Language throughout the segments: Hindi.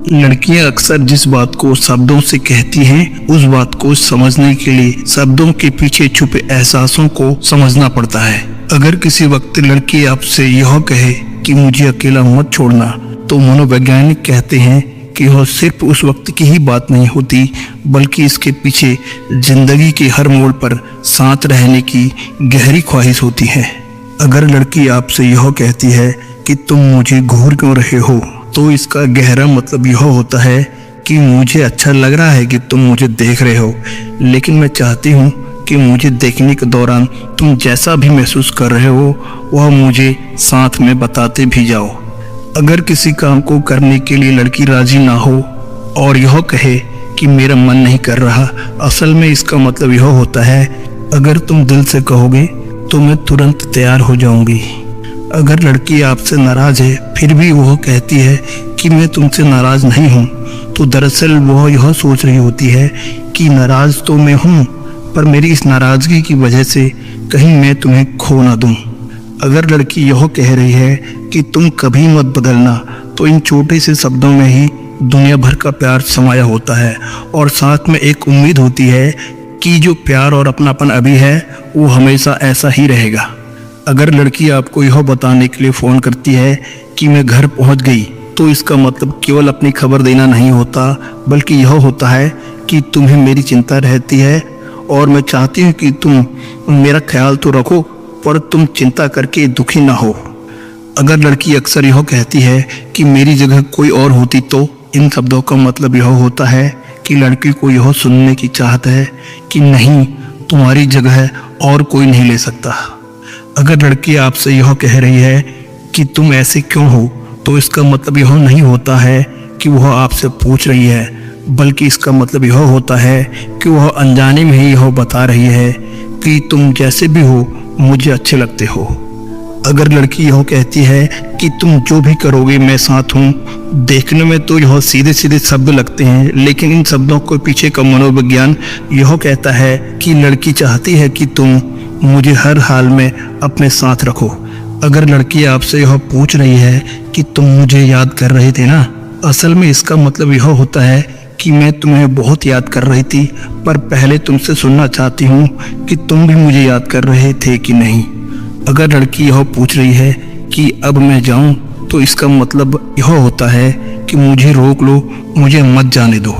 लड़कियां अक्सर जिस बात को शब्दों से कहती हैं, उस बात को समझने के लिए शब्दों के पीछे छुपे एहसासों को समझना पड़ता है। अगर किसी वक्त लड़की आपसे यह कहे कि मुझे अकेला मत छोड़ना, तो मनोवैज्ञानिक कहते हैं कि यह सिर्फ उस वक्त की ही बात नहीं होती, बल्कि इसके पीछे जिंदगी के हर मोड़ पर साथ रहने की गहरी ख्वाहिश होती है। अगर लड़की आपसे यह कहती है कि तुम मुझे घूर क्यों रहे हो, तो इसका गहरा मतलब यह होता है कि मुझे अच्छा लग रहा है कि तुम मुझे देख रहे हो, लेकिन मैं चाहती हूँ कि मुझे देखने के दौरान तुम जैसा भी महसूस कर रहे हो वह मुझे साथ में बताते भी जाओ। अगर किसी काम को करने के लिए लड़की राजी ना हो और यह कहे कि मेरा मन नहीं कर रहा, असल में इसका मतलब यह होता है अगर तुम दिल से कहोगे तो मैं तुरंत तैयार हो जाऊंगी। अगर लड़की आपसे नाराज है फिर भी वह कहती है कि मैं तुमसे नाराज नहीं हूँ, तो दरअसल वह यह सोच रही होती है कि नाराज तो मैं हूँ, पर मेरी इस नाराजगी की वजह से कहीं मैं तुम्हें खो ना दूँ। अगर लड़की यह कह रही है कि तुम कभी मत बदलना, तो इन छोटे से शब्दों में ही दुनिया भर का प्यार समाया होता है और साथ में एक उम्मीद होती है कि जो प्यार और अपनापन अभी है वो हमेशा ऐसा ही रहेगा। अगर लड़की आपको यह बताने के लिए फ़ोन करती है कि मैं घर पहुंच गई, तो इसका मतलब केवल अपनी खबर देना नहीं होता, बल्कि यह होता है कि तुम्हें मेरी चिंता रहती है और मैं चाहती हूँ कि तुम मेरा ख्याल तो रखो, पर तुम चिंता करके दुखी ना हो। अगर लड़की अक्सर यह कहती है कि मेरी जगह कोई और होती, तो इन शब्दों का मतलब यह होता है कि लड़की को यह सुनने की चाहत है कि नहीं, तुम्हारी जगह और कोई नहीं ले सकता। अगर लड़की आपसे यह कह रही है कि तुम ऐसे क्यों हो, तो इसका मतलब यह नहीं होता है कि वह आपसे पूछ रही है, बल्कि इसका मतलब यह होता है कि वह अनजाने में ही यह बता रही है कि तुम जैसे भी हो मुझे अच्छे लगते हो। अगर लड़की यह कहती है कि तुम जो भी करोगे मैं साथ हूँ, देखने में तो यह सीधे सीधे शब्द लगते हैं, लेकिन इन शब्दों के पीछे का मनोविज्ञान यह कहता है कि लड़की चाहती है कि तुम मुझे हर हाल में अपने साथ रखो। अगर लड़की आपसे यह पूछ रही है कि तुम मुझे याद कर रहे थे ना, असल में इसका मतलब यह होता है कि मैं तुम्हें बहुत याद कर रही थी, पर पहले तुमसे सुनना चाहती हूँ कि तुम भी मुझे याद कर रहे थे कि नहीं। अगर लड़की यह पूछ रही है कि अब मैं जाऊँ, तो इसका मतलब यह होता है कि मुझे रोक लो, मुझे मत जाने दो।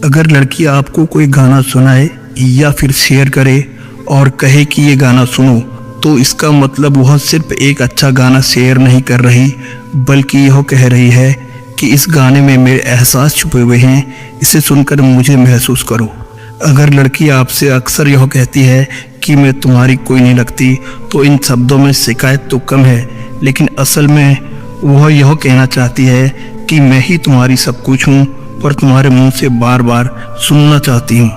अगर लड़की आपको कोई गाना सुनाए या फिर शेयर करे और कहे कि ये गाना सुनो, तो इसका मतलब वह सिर्फ एक अच्छा गाना शेयर नहीं कर रही, बल्कि यह कह रही है कि इस गाने में मेरे एहसास छुपे हुए हैं, इसे सुनकर मुझे महसूस करो। अगर लड़की आपसे अक्सर यह कहती है कि मैं तुम्हारी कोई नहीं लगती, तो इन शब्दों में शिकायत तो कम है, लेकिन असल में वह यह कहना चाहती है कि मैं ही तुम्हारी सब कुछ हूँ, पर तुम्हारे मुंह से बार बार सुनना चाहती हूँ।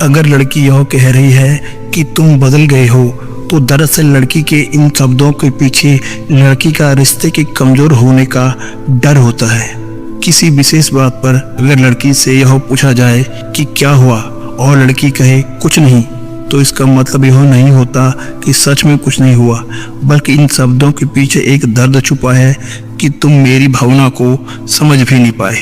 अगर लड़की यह कह रही है कि तुम बदल गए हो, तो दरअसल लड़की के इन शब्दों के पीछे लड़की का रिश्ते के कमज़ोर होने का डर होता है। किसी विशेष बात पर अगर लड़की से यह पूछा जाए कि क्या हुआ और लड़की कहे कुछ नहीं, तो इसका मतलब यह नहीं होता कि सच में कुछ नहीं हुआ, बल्कि इन शब्दों के पीछे एक दर्द छुपा है कि तुम मेरी भावना को समझ भी नहीं पाए।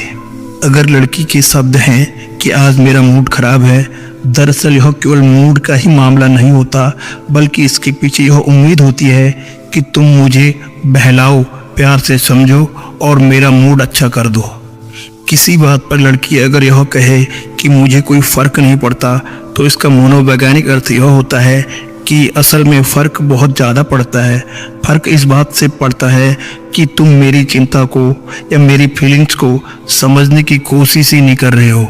अगर लड़की के शब्द हैं कि आज मेरा मूड खराब है, दरअसल यह केवल मूड का ही मामला नहीं होता, बल्कि इसके पीछे यह उम्मीद होती है कि तुम मुझे बहलाओ, प्यार से समझो और मेरा मूड अच्छा कर दो। किसी बात पर लड़की अगर यह कहे कि मुझे कोई फ़र्क नहीं पड़ता, तो इसका मनोवैज्ञानिक अर्थ यह होता है कि असल में फ़र्क बहुत ज़्यादा पड़ता है। फ़र्क इस बात से पड़ता है कि तुम मेरी चिंता को या मेरी फीलिंग्स को समझने की कोशिश ही नहीं कर रहे हो।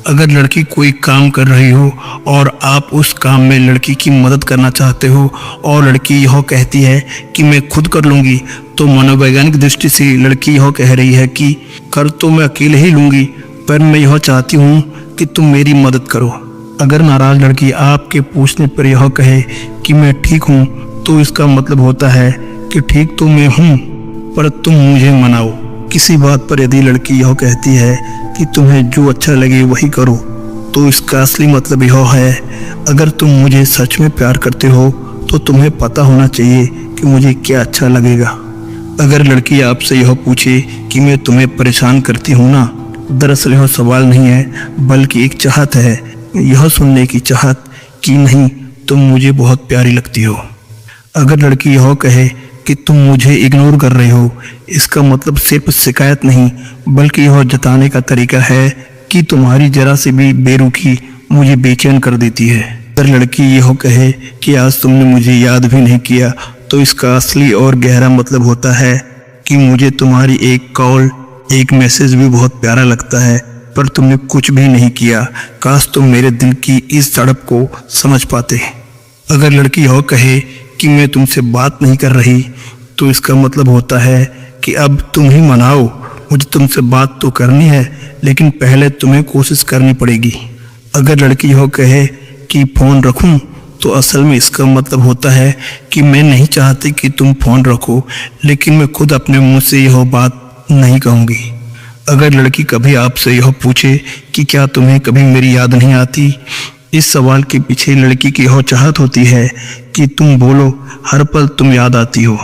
अगर लड़की कोई काम कर रही हो और आप उस काम में लड़की की मदद करना चाहते हो और लड़की यह कहती है कि मैं खुद कर लूँगी, तो मनोवैज्ञानिक दृष्टि से लड़की यह कह रही है कि कर तो मैं अकेले ही लूँगी, पर मैं यह चाहती हूँ कि तुम मेरी मदद करो। अगर नाराज़ लड़की आपके पूछने पर यह कहे कि मैं ठीक हूँ, तो इसका मतलब होता है कि ठीक तो मैं हूँ, पर तुम मुझे मनाओ। किसी बात पर यदि लड़की यह कहती है कि तुम्हें जो अच्छा लगे वही करो, तो इसका असली मतलब यह है अगर तुम मुझे सच में प्यार करते हो, तो तुम्हें पता होना चाहिए कि मुझे क्या अच्छा लगेगा। अगर लड़की आपसे यह पूछे कि मैं तुम्हें परेशान करती हूँ ना, दरअसल यह सवाल नहीं है बल्कि एक चाहत है, यह सुनने की चाहत कि नहीं तुम मुझे बहुत प्यारी लगती हो। अगर लड़की यह कहे कि तुम मुझे इग्नोर कर रहे हो, इसका मतलब सिर्फ शिकायत नहीं बल्कि यह जताने का तरीका है कि तुम्हारी जरा सी भी बेरुखी मुझे बेचैन कर देती है। अगर लड़की यह कहे कि आज तुमने मुझे याद भी नहीं किया, तो इसका असली और गहरा मतलब होता है कि मुझे तुम्हारी एक कॉल, एक मैसेज भी बहुत प्यारा लगता है, पर तुमने कुछ भी नहीं किया। काश तुम मेरे दिल की इस तड़प को समझ पाते। अगर लड़की यह कहे कि मैं तुमसे बात नहीं कर रही, तो इसका मतलब होता है कि अब तुम ही मनाओ, मुझे तुमसे बात तो करनी है लेकिन पहले तुम्हें कोशिश करनी पड़ेगी। अगर लड़की यह कहे कि फ़ोन रखूं, तो असल में इसका मतलब होता है कि मैं नहीं चाहती कि तुम फ़ोन रखो, लेकिन मैं खुद अपने मुंह से यह बात नहीं कहूँगी। अगर लड़की कभी आपसे यह पूछे कि क्या तुम्हें कभी मेरी याद नहीं आती, इस सवाल के पीछे लड़की की यह चाहत होती है कि तुम बोलो हर पल तुम याद आती हो।